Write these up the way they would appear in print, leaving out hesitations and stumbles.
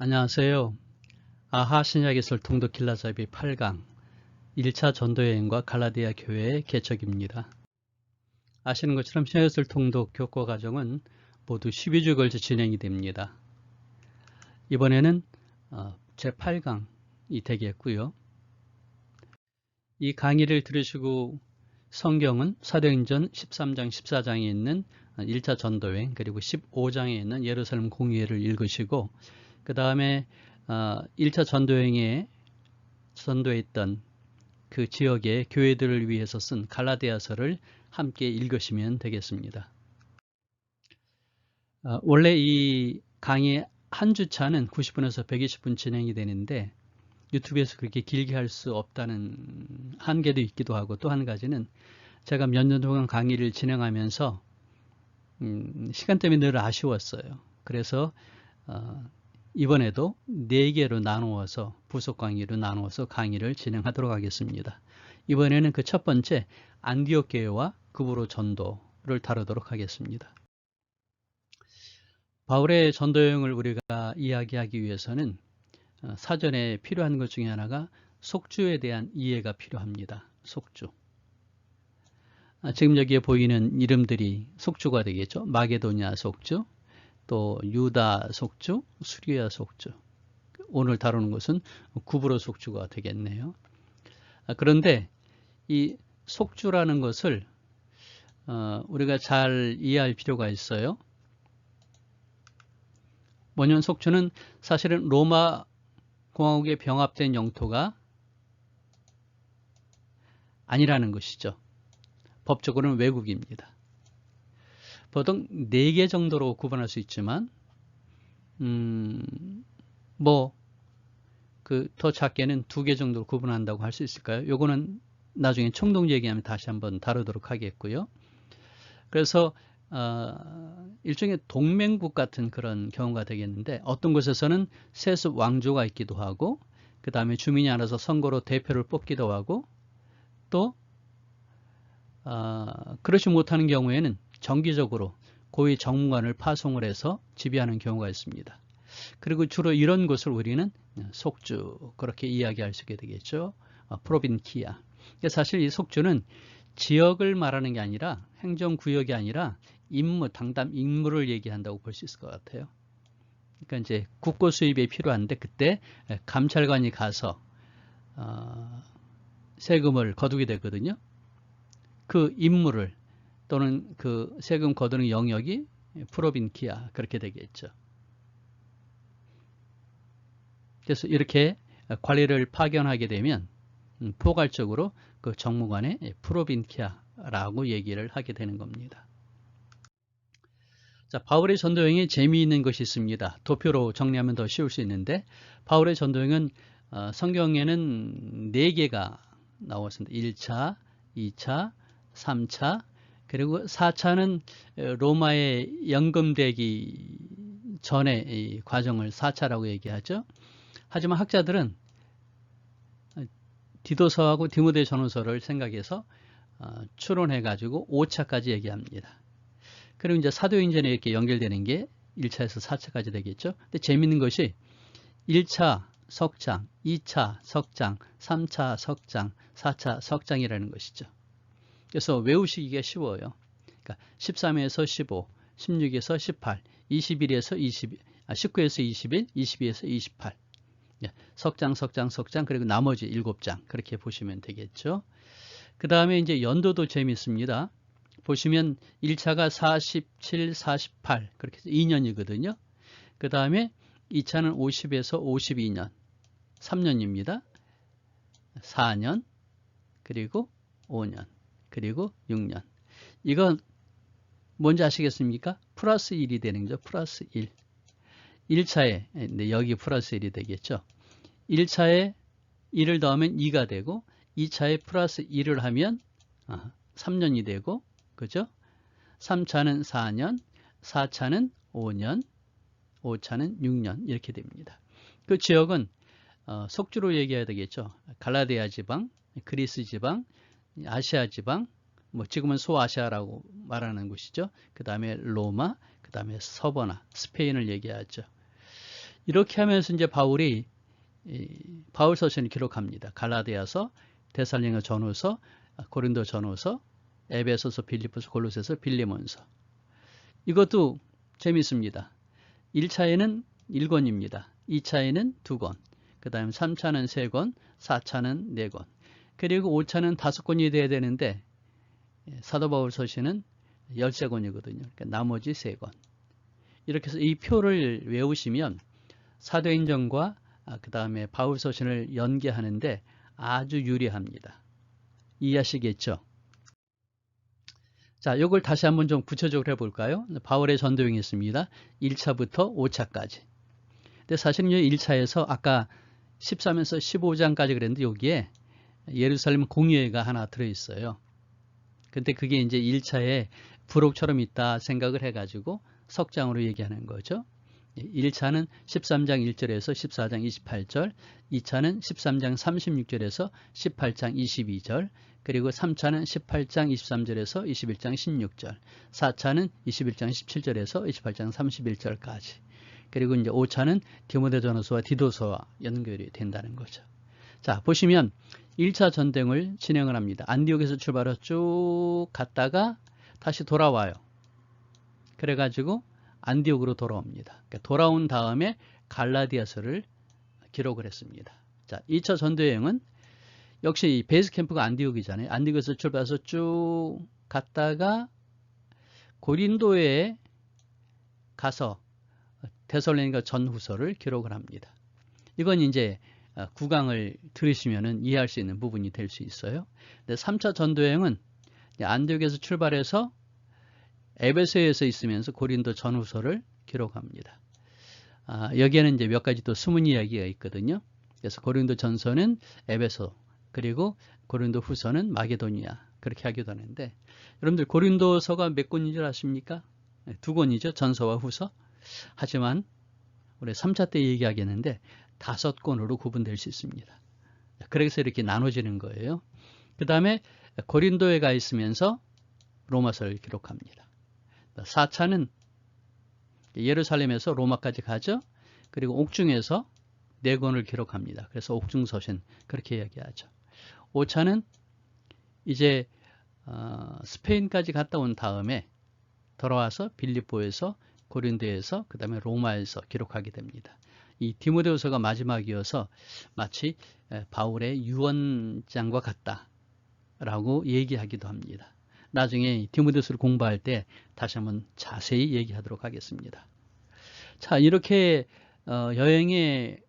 안녕하세요. 아하 신약예술 통독 길라잡이 8강 1차 전도여행과 갈라디아 교회의 개척입니다. 아시는 것처럼 신약예술 통독 교과 과정은 모두 12주 걸쳐 진행이 됩니다. 이번에는 제8강이 되겠고요. 이 강의를 들으시고 성경은 사도행전 13장 14장에 있는 1차 전도여행 그리고 15장에 있는 예루살렘 공의회를 읽으시고 그 다음에 1차 전도여행에 전도했던 그 지역의 교회들을 위해서 쓴 갈라디아서를 함께 읽으시면 되겠습니다. 원래 이 강의 한 주차는 90분에서 120분 진행이 되는데 유튜브에서 그렇게 길게 할 수 없다는 한계도 있기도 하고 또 한 가지는 제가 몇 년 동안 강의를 진행하면서 시간 때문에 늘 아쉬웠어요. 그래서 이번에도 4개로 나누어서 부속 강의로 나누어서 강의를 진행하도록 하겠습니다. 이번에는 그 첫 번째 안디옥 교회와 급으로 전도를 다루도록 하겠습니다. 바울의 전도 여행을 우리가 이야기하기 위해서는 사전에 필요한 것 중에 하나가 속주에 대한 이해가 필요합니다. 속주. 지금 여기에 보이는 이름들이 속주가 되겠죠. 마게도냐 속주, 또 유다 속주, 수리아 속주. 오늘 다루는 것은 구브로 속주가 되겠네요. 그런데 이 속주라는 것을 우리가 잘 이해할 필요가 있어요. 뭐냐면 속주는 사실은 로마 공화국에 병합된 영토가 아니라는 것이죠. 법적으로는 외국입니다. 보통 4개 정도로 구분할 수 있지만 더 작게는 2개 정도로 구분한다고 할 수 있을까요? 요거는 나중에 총동 얘기하면 다시 한번 다루도록 하겠고요. 그래서 일종의 동맹국 같은 그런 경우가 되겠는데 어떤 곳에서는 세습 왕조가 있기도 하고 그 다음에 주민이 알아서 선거로 대표를 뽑기도 하고 또 그렇지 못하는 경우에는 정기적으로 고위 정무관을 파송을 해서 지배하는 경우가 있습니다. 그리고 주로 이런 것을 우리는 속주 그렇게 이야기할 수 있게 되겠죠. 프로빈키아. 사실 이 속주는 지역을 말하는 게 아니라 행정구역이 아니라 임무, 당담 임무를 얘기한다고 볼 수 있을 것 같아요. 그러니까 이제 국고 수입이 필요한데 그때 감찰관이 가서 세금을 거두게 되거든요. 그 임무를 또는 그 세금 거두는 영역이 프로빈키아 그렇게 되겠죠. 그래서 이렇게 관리를 파견하게 되면 포괄적으로 그 정무관의 프로빈키아라고 얘기를 하게 되는 겁니다. 자, 바울의 전도여행에 재미있는 것이 있습니다. 도표로 정리하면 더 쉬울 수 있는데 바울의 전도여행은 성경에는 4개가 나왔습니다. 1차, 2차, 3차 그리고 4차는 로마에 연금되기 전에 이 과정을 4차라고 얘기하죠. 하지만 학자들은 디도서하고 디모데 전후서를 생각해서 추론해가지고 5차까지 얘기합니다. 그리고 이제 사도행전에 이렇게 연결되는 게 1차에서 4차까지 되겠죠. 근데 재밌는 것이 1차 석장, 2차 석장, 3차 석장, 4차 석장이라는 것이죠. 그래서 외우시기가 쉬워요. 그러니까 13에서 15, 16에서 18, 21에서 20, 19에서 21, 22에서 28. 석장, 석장, 석장, 그리고 나머지 7장 그렇게 보시면 되겠죠. 그 다음에 이제 연도도 재미있습니다. 보시면 1차가 47, 48 그렇게 해서 2년이거든요. 그 다음에 2차는 50에서 52년 3년입니다. 4년 그리고 5년 그리고 6년. 이건 뭔지 아시겠습니까? 플러스 1이 되는 거죠. 플러스 1. 1차에 여기 플러스 1이 되겠죠. 1차에 1을 더하면 2가 되고 2차에 플러스 1을 하면 3년이 되고 그죠? 3차는 4년, 4차는 5년, 5차는 6년 이렇게 됩니다. 그 지역은 속주로 얘기해야 되겠죠. 갈라디아 지방, 그리스 지방, 아시아 지방, 뭐 지금은 소아시아라고 말하는 곳이죠. 그 다음에 로마, 그 다음에 서버나 스페인을 얘기하죠. 이렇게 하면서 이제 바울이 바울 서신을 기록합니다. 갈라디아서, 데살로니가 전후서, 고린도 전후서, 에베소서, 빌립보서, 골로새서, 빌레몬서. 이것도 재밌습니다. 1차에는 1권입니다. 2차에는 2권, 그 다음 3차는 3권, 4차는 4권, 그리고 5차는 5권이 돼야 되는데 사도 바울 서신은 13권이거든요. 그러니까 나머지 3권. 이렇게 해서 이 표를 외우시면 사도행전과 그 다음에 바울 서신을 연계하는데 아주 유리합니다. 이해하시겠죠? 자, 이걸 다시 한번 좀 구체적으로 해볼까요? 바울의 전도행이 있습니다. 1차부터 5차까지. 근데 사실은 1차에서 아까 13에서 15장까지 그랬는데 여기에 예루살렘 공의회가 하나 들어있어요. 근데 그게 이제 1차에 부록처럼 있다 생각을 해가지고 석장으로 얘기하는 거죠. 1차는 13장 1절에서 14장 28절, 2차는 13장 36절에서 18장 22절, 그리고 3차는 18장 23절에서 21장 16절, 4차는 21장 17절에서 28장 31절까지, 그리고 이제 5차는 디모데전서와 디도서와 연결이 된다는 거죠. 자, 보시면 1차 전쟁을 진행을 합니다. 안디옥에서 출발해서 쭉 갔다가 다시 돌아와요. 그래가지고 안디옥으로 돌아옵니다. 그러니까 돌아온 다음에 갈라디아서를 기록을 했습니다. 자, 2차 전도여행은 역시 베이스 캠프가 안디옥이잖아요. 안디옥에서 출발해서 쭉 갔다가 고린도에 가서 데살로니가 전후서를 기록을 합니다. 이건 이제 구강을 들으시면 이해할 수 있는 부분이 될 수 있어요. 근데 3차 전도여행은 안디옥에서 출발해서 에베소에서 있으면서 고린도 전후서를 기록합니다. 여기에는 이제 몇 가지 또 숨은 이야기가 있거든요. 그래서 고린도 전서는 에베소, 그리고 고린도 후서는 마게도니아, 그렇게 하기도 하는데, 여러분들 고린도서가 몇 권인 줄 아십니까? 2권이죠. 전서와 후서. 하지만 우리 3차 때 얘기하겠는데 5권으로 구분될 수 있습니다. 그래서 이렇게 나눠지는 거예요. 그 다음에 고린도에 가 있으면서 로마서를 기록합니다. 4차는 예루살렘에서 로마까지 가죠. 그리고 옥중에서 4권을 기록합니다. 그래서 옥중서신 그렇게 이야기하죠. 5차는 이제 스페인까지 갔다 온 다음에 돌아와서 빌립보에서, 고린도에서, 그 다음에 로마에서 기록하게 됩니다. 이 디모데후서가 마지막이어서 마치 바울의 유언장과 같다라고 얘기하기도 합니다. 나중에 디모데후서를 공부할 때 다시 한번 자세히 얘기하도록 하겠습니다. 자, 이렇게 여행의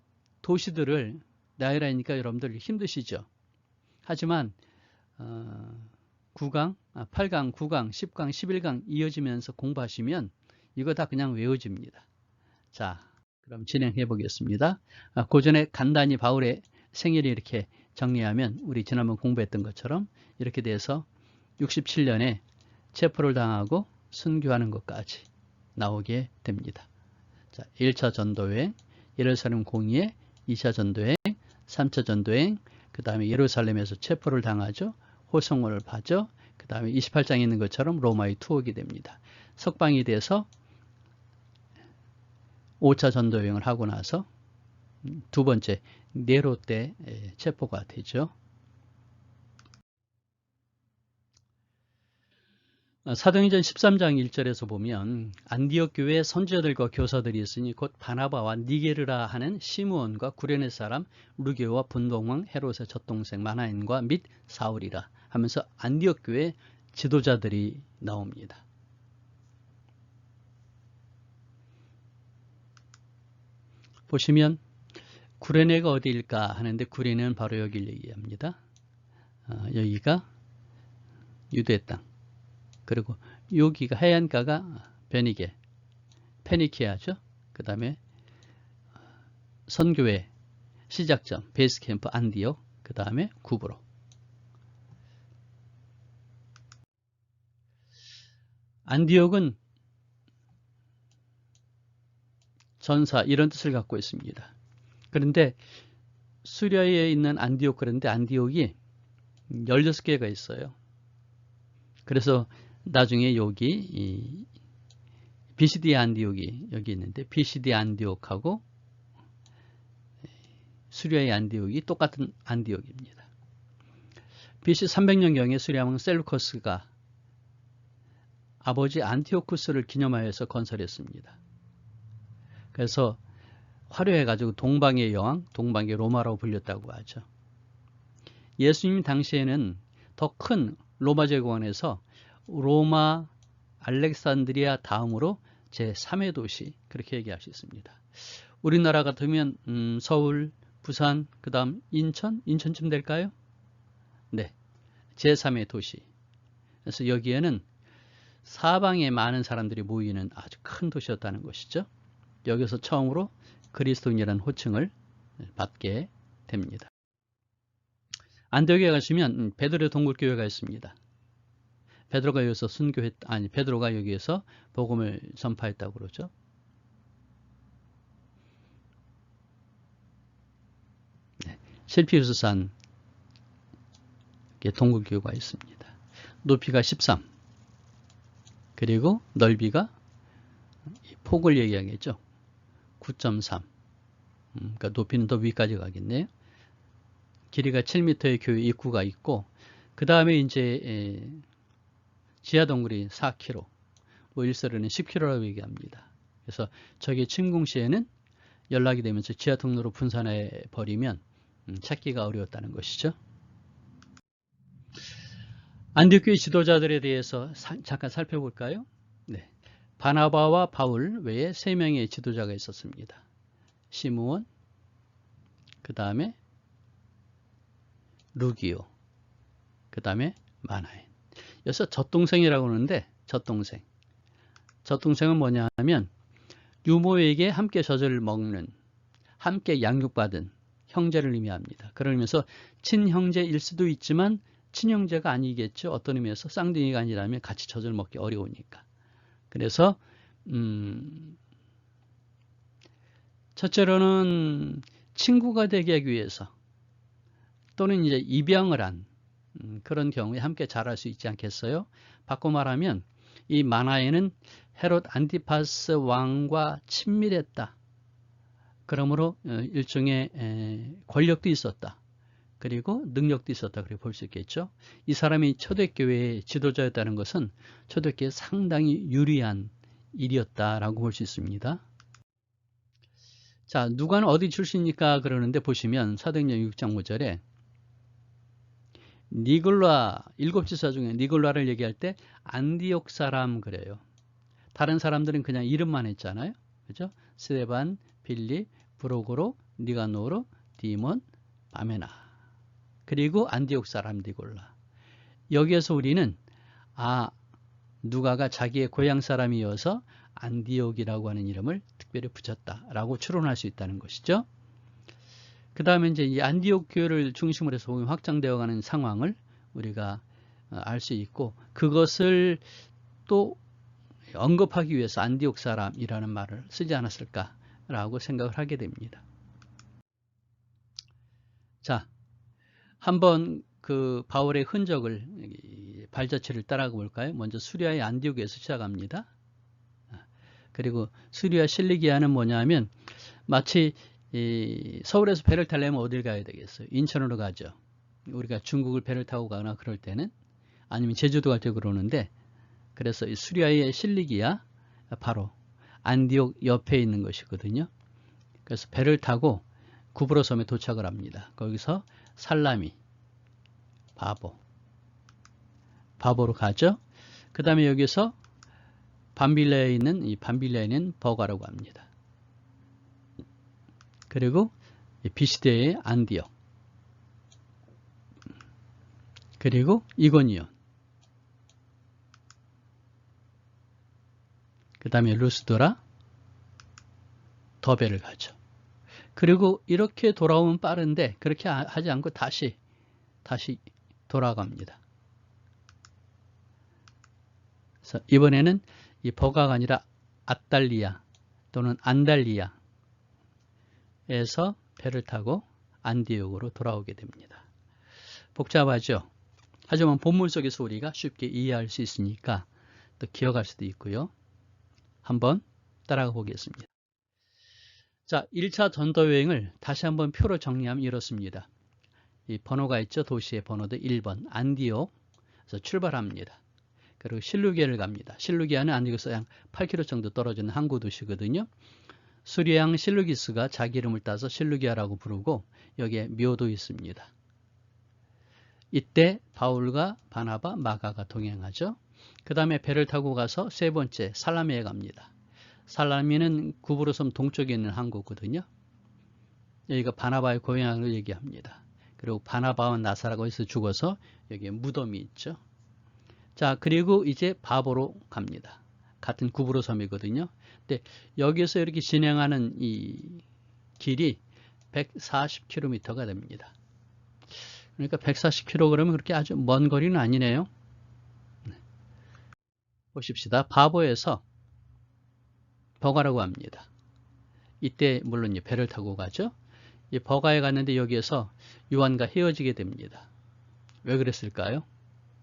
도시들을 나열하니까 여러분들 힘드시죠? 하지만 9강, 8강, 9강, 10강, 11강 이어지면서 공부하시면 이거 다 그냥 외워집니다. 자, 그럼 진행해 보겠습니다. 그 전에 간단히 바울의 생일을 이렇게 정리하면 우리 지난번 공부했던 것처럼 이렇게 돼서 67년에 체포를 당하고 순교하는 것까지 나오게 됩니다. 자, 1차 전도여행, 예루살렘 공의회, 2차 전도여행, 3차 전도여행, 그 다음에 예루살렘에서 체포를 당하죠. 호송을 받죠. 그 다음에 28장에 있는 것처럼 로마에 투옥이 됩니다. 석방이 돼서 5차 전도여행을 하고 나서 두 번째 네로 때 체포가 되죠. 사도행전 13장 1절에서 보면 안디옥 교회에 선지자들과 교사들이 있으니 곧 바나바와 니게르라 하는 시므온과 구레네 사람 루게오와 분동왕 헤롯의 젖동생 마나엔과 및 사울이라 하면서 안디옥 교회 지도자들이 나옵니다. 보시면 구레네가 어디일까 하는데 구레네는 바로 여기를 얘기합니다. 여기가 유대 땅, 그리고 여기가 해안가가 베니게, 페니키아죠. 그 다음에 선교회 시작점 베이스캠프 안디옥, 그 다음에 구브로. 안디옥은 전사 이런 뜻을 갖고 있습니다. 그런데 수리아에 있는 안디옥, 그런데 안디옥이 16개가 있어요. 그래서 나중에 여기 비시디 안디옥이 여기 있는데 비시디 안디옥하고 수리아의 안디옥이 똑같은 안디옥입니다. BC 300년경에 수리아 왕 셀루커스가 아버지 안티오쿠스를 기념하여서 건설했습니다. 그래서 화려해가지고 동방의 여왕, 동방의 로마라고 불렸다고 하죠. 예수님 당시에는 더 큰 로마 제국원에서 로마, 알렉산드리아 다음으로 제3의 도시 그렇게 얘기할 수 있습니다. 우리나라 같으면 서울, 부산, 그 다음 인천쯤 될까요? 네, 제3의 도시. 그래서 여기에는 사방에 많은 사람들이 모이는 아주 큰 도시였다는 것이죠. 여기서 처음으로 그리스도인이라는 호칭을 받게 됩니다. 안디옥에 가시면 베드로 동굴교회가 있습니다. 베드로가 여기서 베드로가 여기에서 복음을 전파했다고 그러죠. 네, 실피우스산 동굴교회가 있습니다. 높이가 13, 그리고 넓이가 폭을 얘기하겠죠. 9.3. 그러니까 높이는 더 위까지 가겠네요. 길이가 7m의 교회 입구가 있고, 그 다음에 이제 지하 동굴이 4km, 뭐 일설에는 10km라고 얘기합니다. 그래서 저게 침공시에는 연락이 되면서 지하 통로로 분산해 버리면 찾기가 어려웠다는 것이죠. 안디옥교회 지도자들에 대해서 잠깐 살펴볼까요? 네. 바나바와 바울 외에 3명의 지도자가 있었습니다. 시므온, 그 다음에 루기오, 그 다음에 마나엔. 여기서 젖동생이라고 하는데 젖동생은 뭐냐 하면 유모에게 함께 젖을 먹는, 함께 양육받은 형제를 의미합니다. 그러면서 친형제일 수도 있지만 친형제가 아니겠죠. 어떤 의미에서 쌍둥이가 아니라면 같이 젖을 먹기 어려우니까. 그래서 첫째로는 친구가 되기 하기 위해서 또는 이제 입양을 한 그런 경우에 함께 자랄 수 있지 않겠어요? 바꿔 말하면 이 마나에는 헤롯 안티파스 왕과 친밀했다. 그러므로 일종의 권력도 있었다. 그리고 능력도 있었다. 그렇게 볼 수 있겠죠. 이 사람이 초대교회의 지도자였다는 것은 초대교회에 상당히 유리한 일이었다라고 볼 수 있습니다. 자, 누가는 어디 출신입니까? 그러는데 보시면 사도행전 6장 5절에 니골라, 7지사 중에 니골라를 얘기할 때 안디옥 사람 그래요. 다른 사람들은 그냥 이름만 했잖아요. 그죠? 스데반, 빌립, 브로고로, 니가노로, 디몬, 바메나. 그리고 안디옥 사람 니골라. 여기에서 우리는 누가가 자기의 고향 사람이어서 안디옥이라고 하는 이름을 특별히 붙였다라고 추론할 수 있다는 것이죠. 그 다음에 이제 이 안디옥 교회를 중심으로 해서 확장되어가는 상황을 우리가 알 수 있고, 그것을 또 언급하기 위해서 안디옥 사람이라는 말을 쓰지 않았을까라고 생각을 하게 됩니다. 자, 한번 그 바울의 흔적을, 발자취를 따라가 볼까요? 먼저 수리아의 안디옥에서 시작합니다. 그리고 수리아 실리기아는 뭐냐 하면 마치 서울에서 배를 타려면 어딜 가야 되겠어요? 인천으로 가죠. 우리가 중국을 배를 타고 가거나 그럴 때는, 아니면 제주도 갈 때 그러는데, 그래서 이 수리아의 실리기아 바로 안디옥 옆에 있는 것이거든요. 그래서 배를 타고 구브로 섬에 도착을 합니다. 거기서 살라미, 바보로 가죠. 그 다음에 여기서 밤빌레에 있는 버가라고 합니다. 그리고 비시대의 안디옥, 그리고 이고니온, 그 다음에 루스도라, 더베를 가죠. 그리고 이렇게 돌아오면 빠른데 그렇게 하지 않고 다시 돌아갑니다. 그래서 이번에는 이 버가가 아니라 아달리아 또는 안달리아에서 배를 타고 안디옥으로 돌아오게 됩니다. 복잡하죠? 하지만 본문 속에서 우리가 쉽게 이해할 수 있으니까 또 기억할 수도 있고요. 한번 따라가 보겠습니다. 자, 1차 전도 여행을 다시 한번 표로 정리하면 이렇습니다. 이 번호가 있죠. 도시의 번호도 1번 안디옥에서 출발합니다. 그리고 실루기아를 갑니다. 실루기아는 안디옥에서 약 8km 정도 떨어지는 항구 도시거든요. 수리양 실루기스가 자기 이름을 따서 실루기아라고 부르고 여기에 묘도 있습니다. 이때 바울과 바나바, 마가가 동행하죠. 그 다음에 배를 타고 가서 세 번째 살라미에 갑니다. 살라미는 구브로섬 동쪽에 있는 항구거든요. 여기가 바나바의 고향을 얘기합니다. 그리고 바나바와 나사라가 어디서 죽어서 여기에 무덤이 있죠. 자, 그리고 이제 바보로 갑니다. 같은 구브로섬이거든요. 근데 여기서 이렇게 진행하는 이 길이 140km가 됩니다. 그러니까 140km 그러면 그렇게 아주 먼 거리는 아니네요. 보십시다. 바보에서 버가라고 합니다. 이때 물론 배를 타고 가죠. 이 버가에 갔는데 여기에서 요한과 헤어지게 됩니다. 왜 그랬을까요?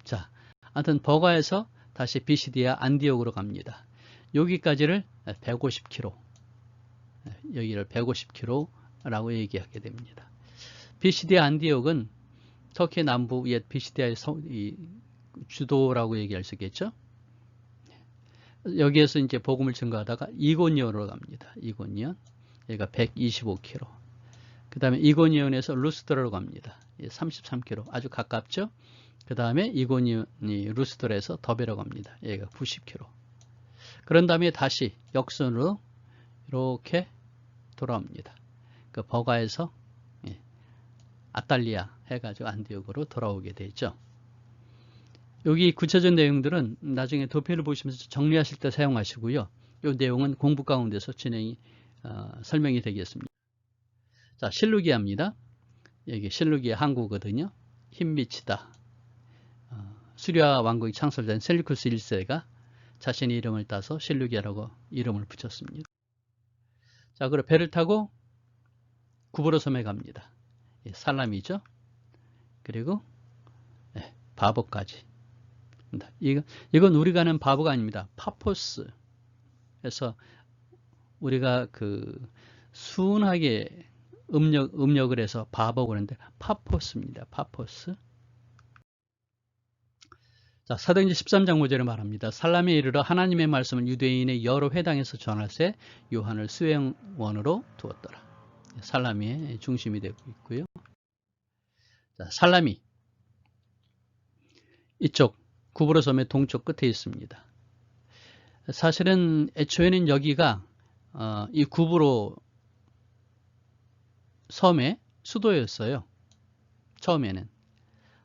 자, 아무튼 버가에서 다시 비시디아 안디옥으로 갑니다. 여기까지를 150km, 여기를 150km라고 얘기하게 됩니다. 비시디아 안디옥은 터키 남부 옛 비시디아의 주도라고 얘기할 수 있겠죠. 여기에서 이제 복음을 증거하다가 이고니온으로 갑니다. 이고니온, 여기가 125km. 그 다음에 이고니온에서 루스드라로 갑니다. 33km, 아주 가깝죠. 그 다음에 이고니온이 루스드라에서 더베로 갑니다. 여기가 90km. 그런 다음에 다시 역선으로 이렇게 돌아옵니다. 그 버가에서 아탈리아 해가지고 안디옥으로 돌아오게 되죠. 여기 구체적 내용들은 나중에 도표를 보시면서 정리하실 때 사용하시고요. 이 내용은 공부 가운데서 설명이 되겠습니다. 자, 실루기아입니다. 여기 실루기아 항구거든요. 흰빛이다. 수리아 왕국이 창설된 셀루쿠스 1세가 자신의 이름을 따서 실루기아라고 이름을 붙였습니다. 자, 그리고 배를 타고 구브로섬에 갑니다. 살라미죠. 그리고 바보까지. 이건 우리가 아는 바보가 아닙니다. 파포스에서 우리가 순하게 음력을 해서 바보고 그러는데 파포스입니다. 파포스. 자, 사도행전 13장 5절에 말합니다. 살라미에 이르러 하나님의 말씀을 유대인의 여러 회당에서 전할세 요한을 수행원으로 두었더라. 살라미의 중심이 되고 있고요. 자, 살라미 이쪽 구브로섬의 동쪽 끝에 있습니다. 사실은 애초에는 여기가 이 구브로 섬의 수도였어요. 처음에는.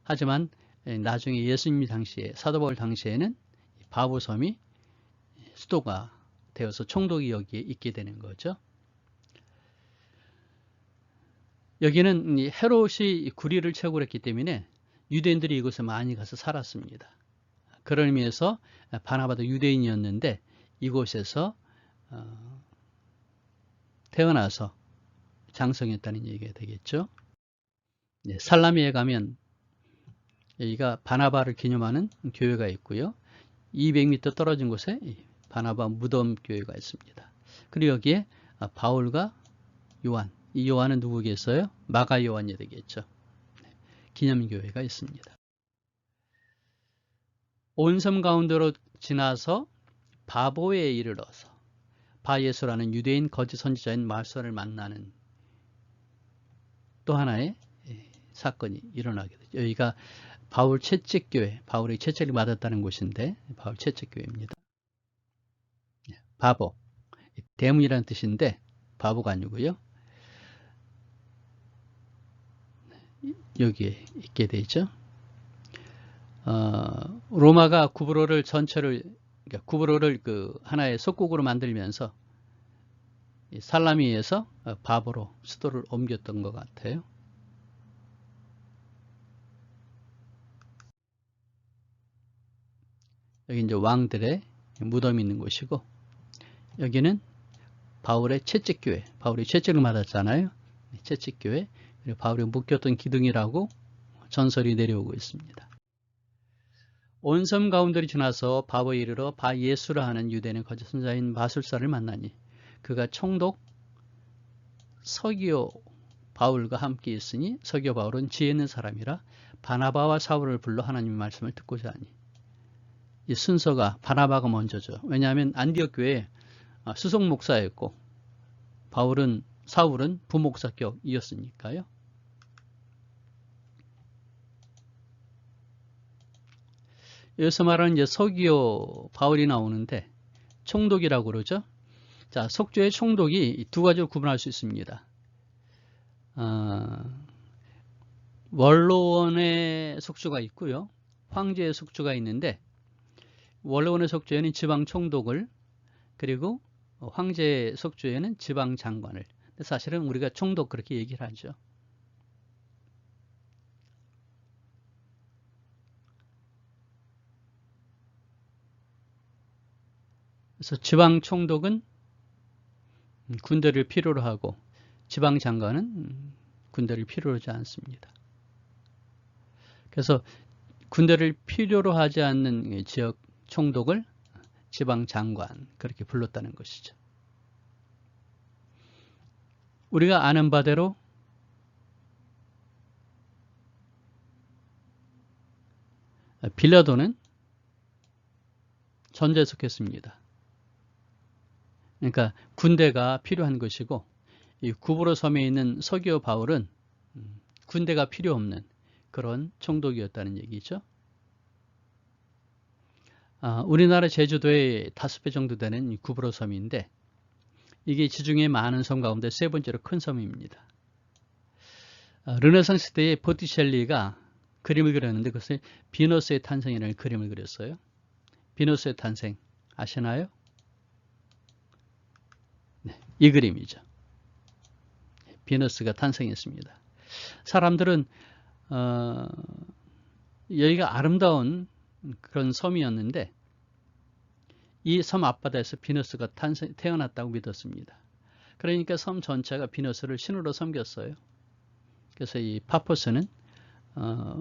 하지만 나중에 예수님 당시에 사도 바울 당시에는 바보섬이 수도가 되어서 총독이 여기에 있게 되는 거죠. 여기는 헤롯이 구리를 채굴했기 때문에 유대인들이 이곳에 많이 가서 살았습니다. 그런 의미에서 바나바도 유대인이었는데 이곳에서 태어나서 장성했다는 얘기가 되겠죠. 살라미에 가면 여기가 바나바를 기념하는 교회가 있고요. 200m 떨어진 곳에 바나바 무덤 교회가 있습니다. 그리고 여기에 바울과 요한, 이 요한은 누구겠어요? 마가 요한이 되겠죠. 기념교회가 있습니다. 온 섬 가운데로 지나서 바보에 이르러서 바예수라는 유대인 거짓 선지자인 말소를 만나는 또 하나의 사건이 일어나게 되죠. 여기가 바울 채찍교회, 바울이 채찍을 맞았다는 곳인데 바울 채찍교회입니다. 바보, 대문이라는 뜻인데 바보가 아니고요. 여기에 있게 되죠. 로마가 구브로를 전체를, 그러니까 구브로를 하나의 속국으로 만들면서 살라미에서 바보로 수도를 옮겼던 것 같아요. 여기 이제 왕들의 무덤이 있는 곳이고, 여기는 바울의 채찍교회, 바울이 채찍을 맞았잖아요. 채찍교회, 그리고 바울이 묶였던 기둥이라고 전설이 내려오고 있습니다. 온 섬 가운데를 지나서 바보에 이르러 바예수라 하는 유대인의 거짓 선지자인 마술사를 만나니 그가 총독 서기오 바울과 함께 있으니 서기오 바울은 지혜 있는 사람이라 바나바와 사울을 불러 하나님의 말씀을 듣고자 하니. 이 순서가 바나바가 먼저죠. 왜냐하면 안디옥 교회에 수석 목사였고 사울은 부목사격이었으니까요. 여기서 말하는 이제 서기오 바울이 나오는데 총독이라고 그러죠. 자, 속죄의 총독이 두 가지로 구분할 수 있습니다. 원로원의 속주가 있고요. 황제의 속주가 있는데 원로원의 속주에는 지방 총독을, 그리고 황제의 속주에는 지방 장관을. 사실은 우리가 총독 그렇게 얘기를 하죠. 그래서 지방 총독은 군대를 필요로 하고 지방 장관은 군대를 필요로 하지 않습니다. 그래서 군대를 필요로 하지 않는 지역 총독을 지방 장관, 그렇게 불렀다는 것이죠. 우리가 아는 바대로 빌라도는 전제에 속했습니다. 그러니까 군대가 필요한 것이고, 이 구브로 섬에 있는 서기오 바울은 군대가 필요 없는 그런 총독이었다는 얘기죠. 우리나라 제주도의 5배 정도 되는 구브로 섬인데, 이게 지중해 많은 섬 가운데 세 번째로 큰 섬입니다. 르네상스 시대에 보티첼리가 그림을 그렸는데 그것을 비너스의 탄생이라는 그림을 그렸어요. 비너스의 탄생 아시나요? 네, 이 그림이죠. 비너스가 탄생했습니다. 사람들은 여기가 아름다운 그런 섬이었는데 이 섬 앞바다에서 비너스가 태어났다고 믿었습니다. 그러니까 섬 전체가 비너스를 신으로 섬겼어요. 그래서 이 파포스는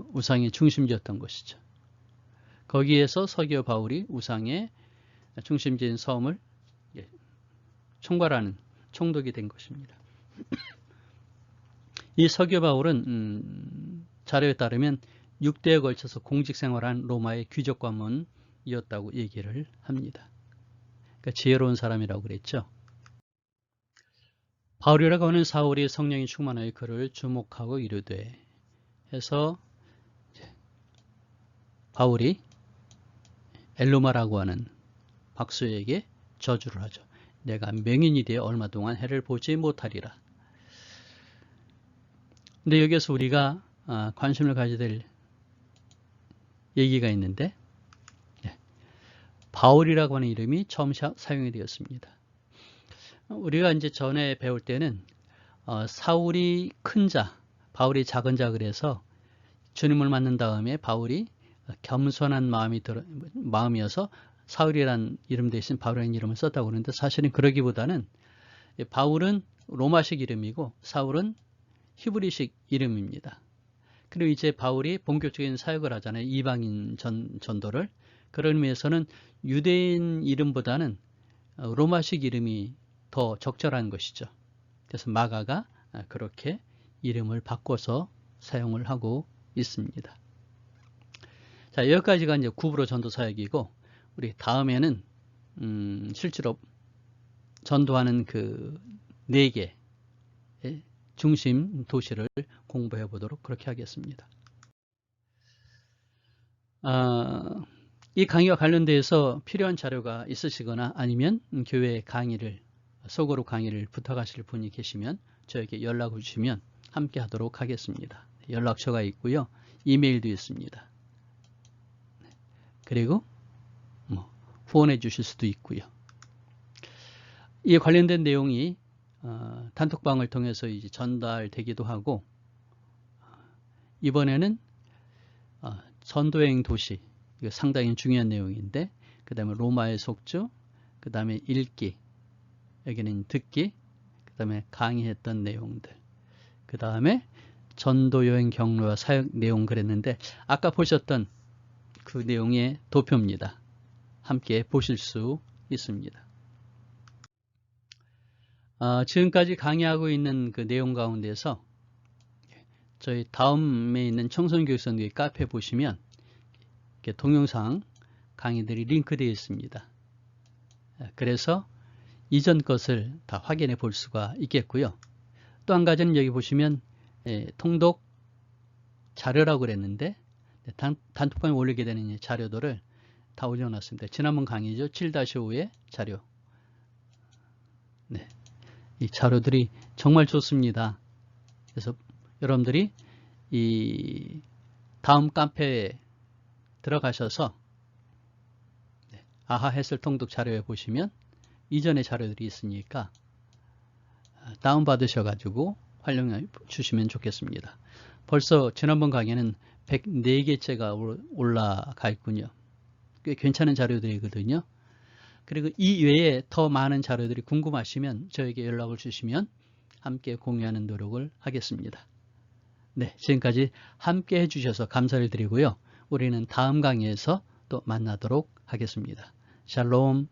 우상의 중심지였던 것이죠. 거기에서 서기오 바울이 우상의 중심지인 섬을 총괄하는 총독이 된 것입니다. 이 서기오 바울은 자료에 따르면 6대에 걸쳐서 공직 생활한 로마의 귀족 가문이었다고 얘기를 합니다. 그러니까 지혜로운 사람이라고 그랬죠. 바울이라고 하는 사울이 성령이 충만하여 그를 주목하고 이르되 해서 바울이 엘루마라고 하는 박수에게 저주를 하죠. 내가 맹인이 되어 얼마 동안 해를 보지 못하리라. 근데 여기서 우리가 관심을 가져야 될 얘기가 있는데, 바울이라고 하는 이름이 처음 사용이 되었습니다. 우리가 이제 전에 배울 때는 사울이 큰 자, 바울이 작은 자 그래서 주님을 만난 다음에 바울이 겸손한 마음이어서 사울이란 이름 대신 바울이라는 이름을 썼다고 그러는데, 사실은 그러기보다는 바울은 로마식 이름이고 사울은 히브리식 이름입니다. 그리고 이제 바울이 본격적인 사역을 하잖아요. 이방인 전도를. 그런 의미에서는 유대인 이름보다는 로마식 이름이 더 적절한 것이죠. 그래서 마가가 그렇게 이름을 바꿔서 사용을 하고 있습니다. 자, 여기까지가 이제 구브로 전도 사역이고, 우리 다음에는 실제로 전도하는 그 4개 중심 도시를 공부해 보도록 그렇게 하겠습니다. 이 강의와 관련돼서 필요한 자료가 있으시거나 아니면 교회 강의를, 소그룹 강의를 부탁하실 분이 계시면 저에게 연락을 주시면 함께 하도록 하겠습니다. 연락처가 있고요. 이메일도 있습니다. 그리고 후원해 주실 수도 있고요. 이에 관련된 내용이 단톡방을 통해서 이제 전달되기도 하고, 이번에는 전도여행 도시, 이거 상당히 중요한 내용인데, 그 다음에 로마의 속주, 그 다음에 읽기, 여기는 듣기, 그 다음에 강의했던 내용들, 그 다음에 전도여행 경로와 사역 내용 그랬는데, 아까 보셨던 그 내용의 도표입니다. 함께 보실 수 있습니다. 지금까지 강의하고 있는 그 내용 가운데서 저희 다음에 있는 청소년교육선교회 카페 보시면 이렇게 동영상 강의들이 링크되어 있습니다. 그래서 이전 것을 다 확인해 볼 수가 있겠고요. 또 한 가지는 여기 보시면 통독 자료라고 그랬는데 단톡방에 올리게 되는 자료들을 다 올려놨습니다. 지난번 강의죠. 7-5의 자료. 네, 이 자료들이 정말 좋습니다. 그래서 여러분들이 이 다음 카페에 들어가셔서 아하 해설 통독 자료에 보시면 이전의 자료들이 있으니까 다운받으셔 가지고 활용해 주시면 좋겠습니다. 벌써 지난번 강의는 104개째가 올라가 있군요. 꽤 괜찮은 자료들이거든요. 그리고 이 외에 더 많은 자료들이 궁금하시면 저에게 연락을 주시면 함께 공유하는 노력을 하겠습니다. 네, 지금까지 함께 해주셔서 감사를 드리고요. 우리는 다음 강의에서 또 만나도록 하겠습니다. 샬롬.